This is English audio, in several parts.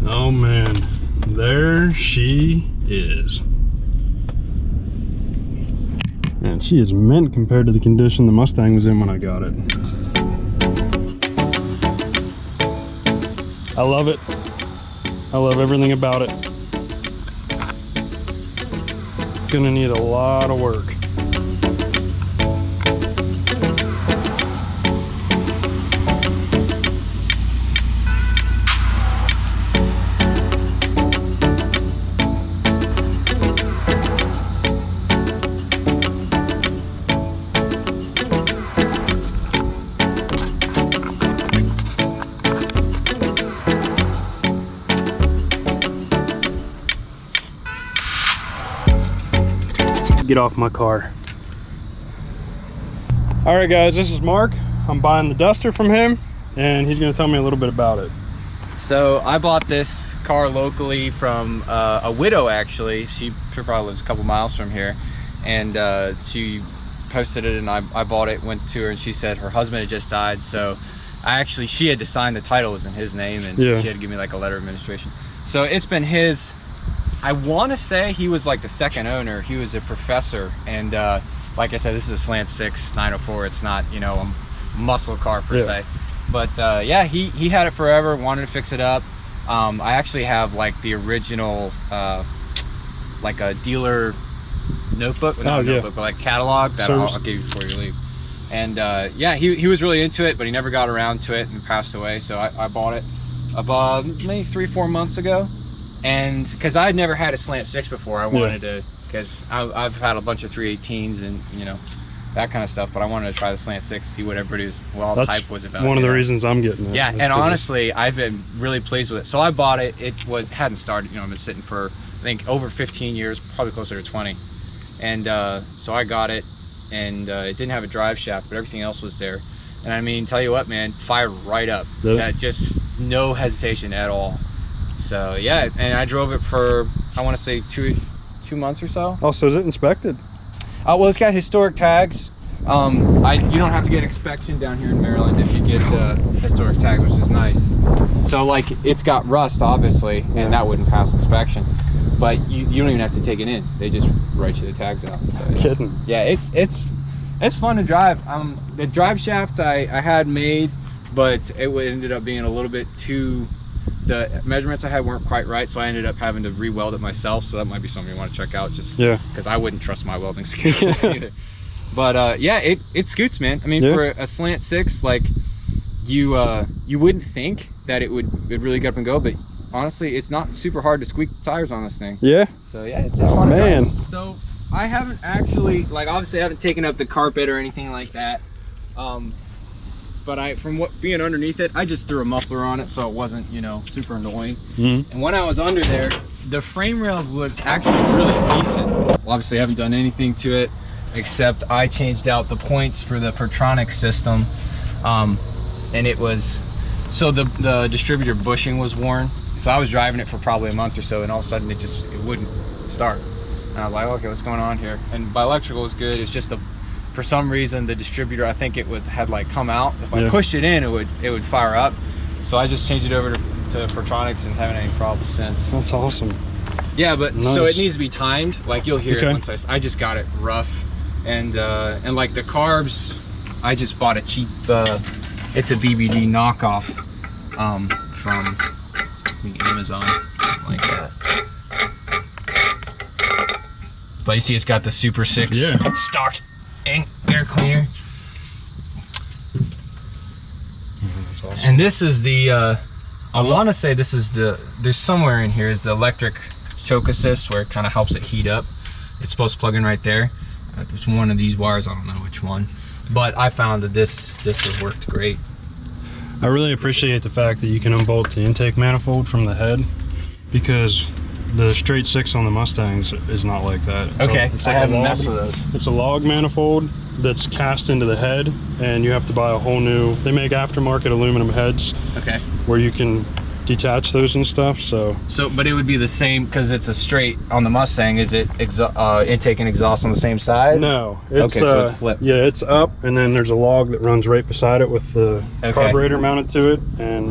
Oh man, there she is. And she is mint compared to the condition the Mustang was in when I got it. I love it. I love everything about it. Gonna need a lot of work. Get off my car. All right guys, this is Mark. I'm buying the Duster from him and he's going to tell me a little bit about it. So I bought this car locally from a widow actually. She probably lives a couple miles from here, and she posted it and I bought it, went to her, and she said her husband had just died, so she had to sign the title. It was in his name, and yeah, she had to give me like a letter of administration. So it's been his. I want to say he was like the second owner. He was a professor, and like I said, this is a Slant 6 904. It's not, you know, a muscle car per se, but yeah, he had it forever, wanted to fix it up. I actually have like the original like a dealer notebook, not notebook, but like catalog that I'll give you before you leave. And yeah, he was really into it, but he never got around to it and passed away. So I bought it about maybe 3-4 months ago. And because I'd never had a Slant 6 before, I wanted to, because I've had a bunch of 318s and, you know, that kind of stuff, but I wanted to try the Slant 6, see what everybody's hype was about. One of the reasons I'm getting it. Yeah, and honestly, I've been really pleased with it. So I bought it. It hadn't started, you know, I've been sitting for, I think, over 15 years, probably closer to 20. And so I got it, and it didn't have a drive shaft, but everything else was there. And I mean, tell you what, man, fired right up. Just no hesitation at all. So yeah, and I drove it for, I want to say two months or so. Oh, so is it inspected? Well, it's got historic tags. You don't have to get inspection down here in Maryland if you get historic tags, which is nice. So like, it's got rust obviously, and that wouldn't pass inspection. But you don't even have to take it in. They just write you the tags out. So, kidding. Yeah, it's fun to drive. The drive shaft I had made, but it ended up being a little bit too. The measurements I had weren't quite right, so I ended up having to re-weld it myself. So that might be something you want to check out, just because I wouldn't trust my welding skills either. But yeah, it scoots, man. I mean, for a Slant 6, like you wouldn't think that it would really get up and go, but honestly, it's not super hard to squeak the tires on this thing. Yeah. So yeah, it's fun to drive. So I haven't actually, like, obviously I haven't taken up the carpet or anything like that. But from being underneath it, I just threw a muffler on it so it wasn't, you know, super annoying. And when I was under there, the frame rails looked actually really decent. Well, obviously I haven't done anything to it, except I changed out the points for the Pertronic system. And it was, so the distributor bushing was worn. So I was driving it for probably a month or so, and all of a sudden it wouldn't start. And I was like, okay, what's going on here? And by electrical was good. It's just for some reason the distributor, I think had like come out. If I pushed it in, it would fire up. So I just changed it over to Pertronics and haven't had any problems since. That's awesome. Yeah, but so it needs to be timed. Like you'll hear it once I just got it rough, and like the carbs, I just bought a cheap. It's a BBD knockoff from Amazon, like that. But you see, it's got the Super 6 stock air cleaner. That's awesome. And this is the I want to say this is there's somewhere in here is the electric choke assist, where it kind of helps it heat up. It's supposed to plug in right there. There's one of these wires, I don't know which one, but I found that this has worked great. I really appreciate the fact that you can unbolt the intake manifold from the head, because the straight 6 on the Mustangs is not like that. It's I haven't messed with those. It's a log manifold that's cast into the head, and you have to buy a whole new, they make aftermarket aluminum heads where you can detach those and stuff. So but it would be the same, because it's a straight on the Mustang. Is it intake and exhaust on the same side? No, it's so it's flipped. Yeah, it's up, and then there's a log that runs right beside it with the carburetor mounted to it, and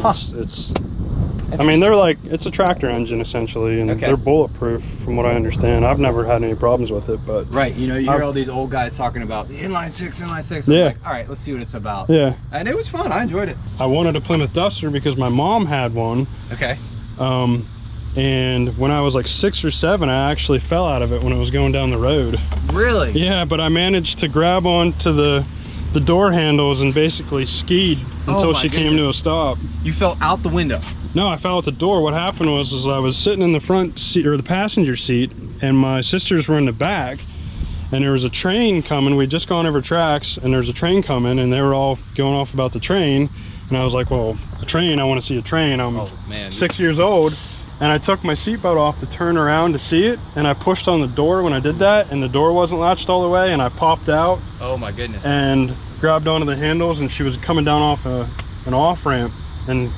I mean, they're like, it's a tractor engine essentially, and they're bulletproof from what I understand. I've never had any problems with it, but right, you know, you hear all these old guys talking about the inline six. I'm like, all right, let's see what it's about. Yeah, and it was fun. I enjoyed it. I wanted a Plymouth Duster because my mom had one. Okay. And when I was like 6 or 7, I actually fell out of it when it was going down the road. Really? Yeah, but I managed to grab onto the door handles and basically skied until she came to a stop. You fell out the window? No, I fell out the door. What happened was I was sitting in the front seat, or the passenger seat, and my sisters were in the back, and there was a train coming. We'd just gone over tracks, and there was a train coming, and they were all going off about the train. And I was like, well, a train, I want to see a train. I'm 6 years old, and I took my seatbelt off to turn around to see it, and I pushed on the door when I did that, and the door wasn't latched all the way, and I popped out. Oh my goodness. And grabbed onto the handles, and she was coming down off an off-ramp and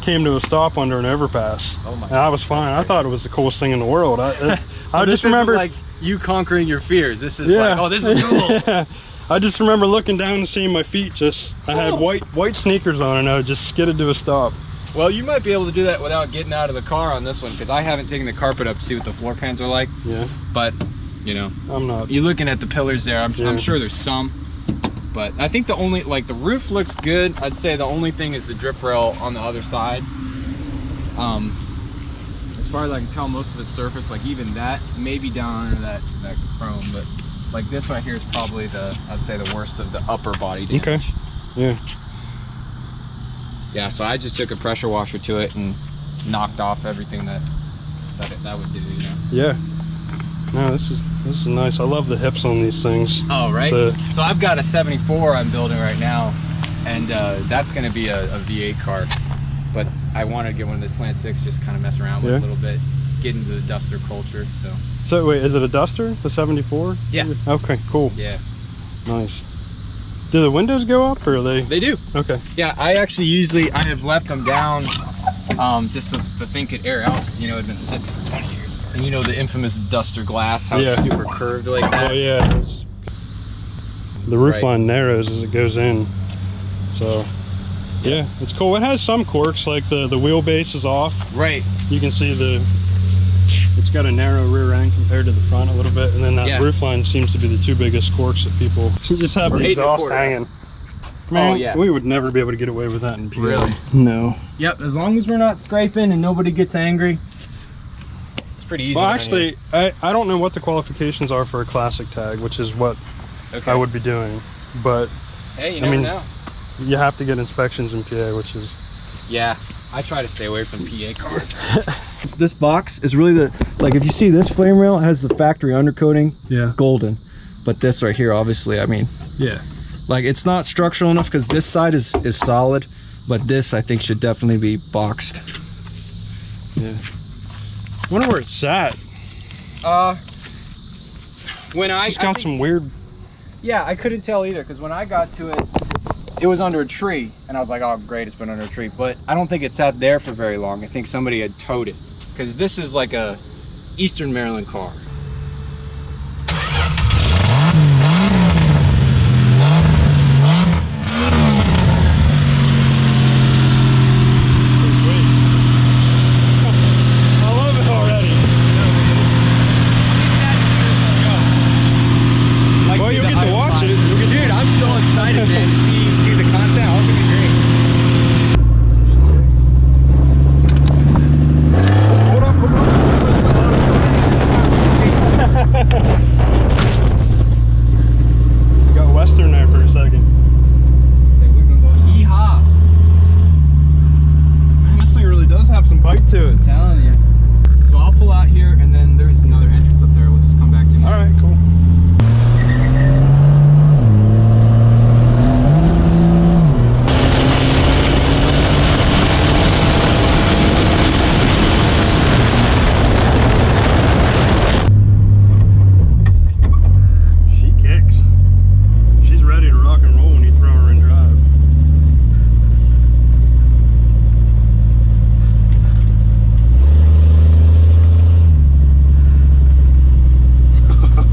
came to a stop under an overpass. Oh my! And I was fine. I thought it was the coolest thing in the world. I just remember like you conquering your fears. This is like, oh, this is cool. Yeah. I just remember looking down and seeing my feet just. I had white sneakers on, and I just skidded to a stop. Well, you might be able to do that without getting out of the car on this one, because I haven't taken the carpet up to see what the floor pans are like. Yeah. But you know, I'm not. You're looking at the pillars there. I'm sure there's some. But I think the only, like, the roof looks good. I'd say the only thing is the drip rail on the other side. As far as I can tell, most of the surface, like even that, maybe down under that chrome, but like this right here is probably I'd say the worst of the upper body damage. Okay. Yeah. Yeah, so I just took a pressure washer to it and knocked off everything that would do, you know? Yeah. No, this is nice. I love the hips on these things. Oh, right. So I've got a 74 I'm building right now, and that's going to be a V8 car. But I want to get one of the slant six, just kind of mess around with a little bit, get into the Duster culture. So wait, is it a Duster, the 74? Yeah. Okay, cool. Yeah. Nice. Do the windows go up, or are they? They do. Okay. Yeah, I have left them down just so the thing could air out. You know, it had been sitting for 20 years. And you know the infamous Duster glass, how it's super curved like that? Oh yeah. The roof line narrows as it goes in. So, yeah, it's cool. It has some quirks, like the wheelbase is off. Right. You can see it's got a narrow rear end compared to the front a little bit. And then that roof line seems to be the two biggest quirks that people just have the exhaust hanging. Man, we would never be able to get away with that in PA. Really? No. Yep, as long as we're not scraping and nobody gets angry. Pretty easy. Well, actually, I don't know what the qualifications are for a classic tag, which is what I would be doing. But hey, you never know. You have to get inspections in PA, which is I try to stay away from PA cars. This box is really like if you see this flame rail, it has the factory undercoating, golden. But this right here, obviously, I mean, like it's not structural enough because this side is solid, but this I think should definitely be boxed. Yeah. I wonder where it's at. It's got some weird. Yeah, I couldn't tell either, because when I got to it, it was under a tree, and I was like, oh great, it's been under a tree. But I don't think it sat there for very long. I think somebody had towed it, because this is like a Eastern Maryland car.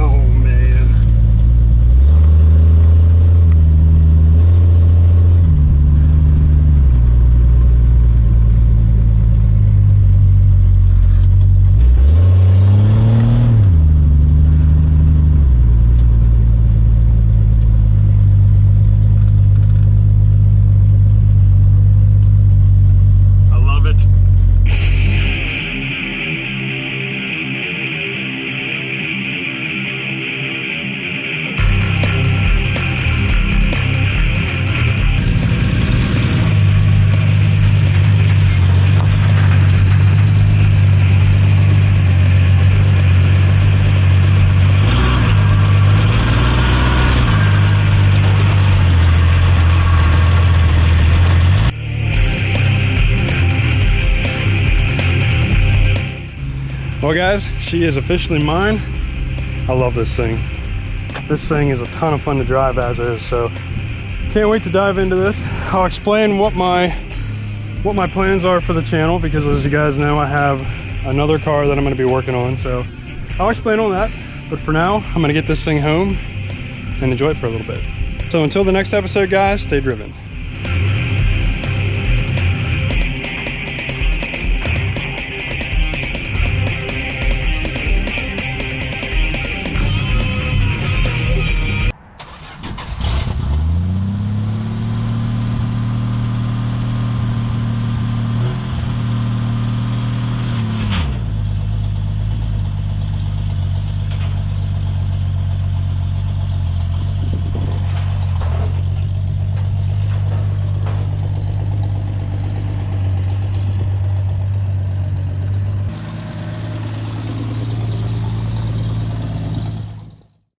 Oh Well guys, she is officially mine. I love this thing. This thing is a ton of fun to drive as is, so can't wait to dive into this. I'll explain what my plans are for the channel, because as you guys know, I have another car that I'm going to be working on, so I'll explain all that. But for now, I'm going to get this thing home and enjoy it for a little bit. So until the next episode guys, stay driven.